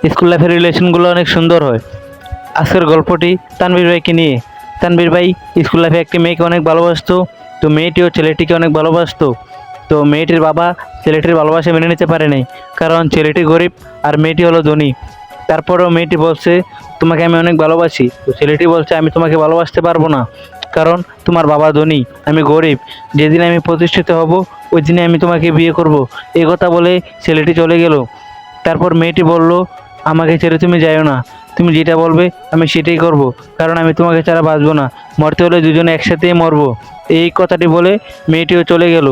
School লাইফের রিলেশনগুলো অনেক সুন্দর হয়। আজকের গল্পটি তানভীর ভাইকে নিয়ে। তানভীর ভাই স্কুল লাইফে একটি মেয়েকে অনেক ভালোবাসতো। তো মেয়েটিও ছেলেটিকে অনেক ভালোবাসতো। তো মেয়েটির বাবা ছেলেটির ভালোবাসা মেনে নিতে পারে নাই, কারণ ছেলেটি গরিব আর মেয়েটি হলো ধনী। তারপরেও মেয়েটি বলছে, তোমাকে আমি অনেক ভালোবাসি। তো ছেলেটি বলছে, আমি তোমাকে ভালোবাসতে পারবো না, কারণ তোমার বাবা ধনী, আমি গরিব। যেদিন আমি প্রতিষ্ঠিত হব ওই দিনে আমি তোমাকে বিয়ে করব। এই কথা বলে ছেলেটি চলে গেল। তারপর মেয়েটি বলল, আমাকে ছেড়ে তুমি যাইও না, তুমি যেটা বলবে আমি সেটাই করব, কারণ আমি তোমাকে ছাড়া বাঁচবো না, মরতে হলে দুজনে একসাথেই মরবো। এই কথাটি বলে মেয়েটিও চলে গেল।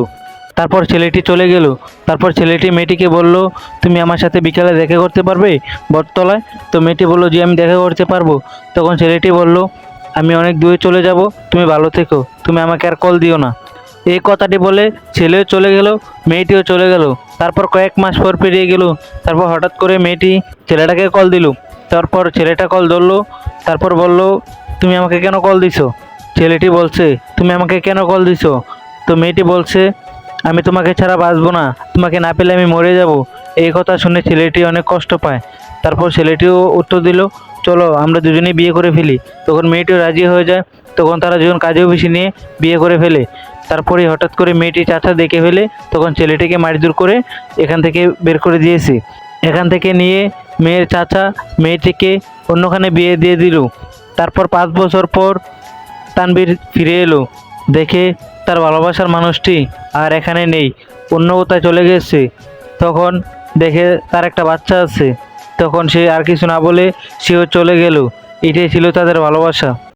তারপর ছেলেটি চলে গেল। তারপর ছেলেটি মেয়েটিকে বলল, তুমি আমার সাথে বিকালে দেখা করতে পারবে বটতলায়? তো মেয়েটি বলল, যে আমি দেখা করতে পারবো। তখন ছেলেটি বলল, আমি অনেক দূরে চলে যাব, তুমি ভালো থেকো, তুমি আমাকে আর কল দিও না। এই কথাটি বলে ছেলেও চলে গেল, মেয়েটিও চলে গেল। তারপর কয়েক মাস পর পেরিয়ে গেল। তারপর হঠাৎ করে মেয়েটি ছেলেটাকে কল দিল। তারপর ছেলেটা কল ধরলো। তারপর বলল, তুমি আমাকে কেন কল দিছো? ছেলেটি বলছে, তুমি আমাকে কেন কল দিছো? তো মেয়েটি বলছে, আমি তোমাকে ছাড়া বাঁচবো না, তোমাকে না পেলে আমি মরে যাব। এই কথা শুনে ছেলেটি অনেক কষ্ট পায়। তারপর ছেলেটিও উত্তর দিল, চলো আমরা দুজনেই বিয়ে করে ফেলি। তখন মেয়েটিও রাজি হয়ে যায়। তখন তারা দুজন কাজে অফিসে নিয়ে বিয়ে করে ফেলে। তারপরে হঠাৎ করে মেয়েটি চাচা দেখে ফেলে। তখন ছেলেটিকে মারধর করে এখান থেকে বের করে দিয়েছে। এখান থেকে নিয়ে মেয়ের চাচা মেয়েটিকে অন্যখানে বিয়ে দিয়ে দিল। তারপর 5 বছর পর তানভীর ফিরে এলো, দেখে তার ভালোবাসার মানুষটি আর এখানে নেই, অন্য কোথায় চলে গেছে। তখন দেখে তার একটা বাচ্চা আছে। তখন সে আর কিছু না বলে সেও চলে গেল। এটাই ছিল তাদের ভালোবাসা।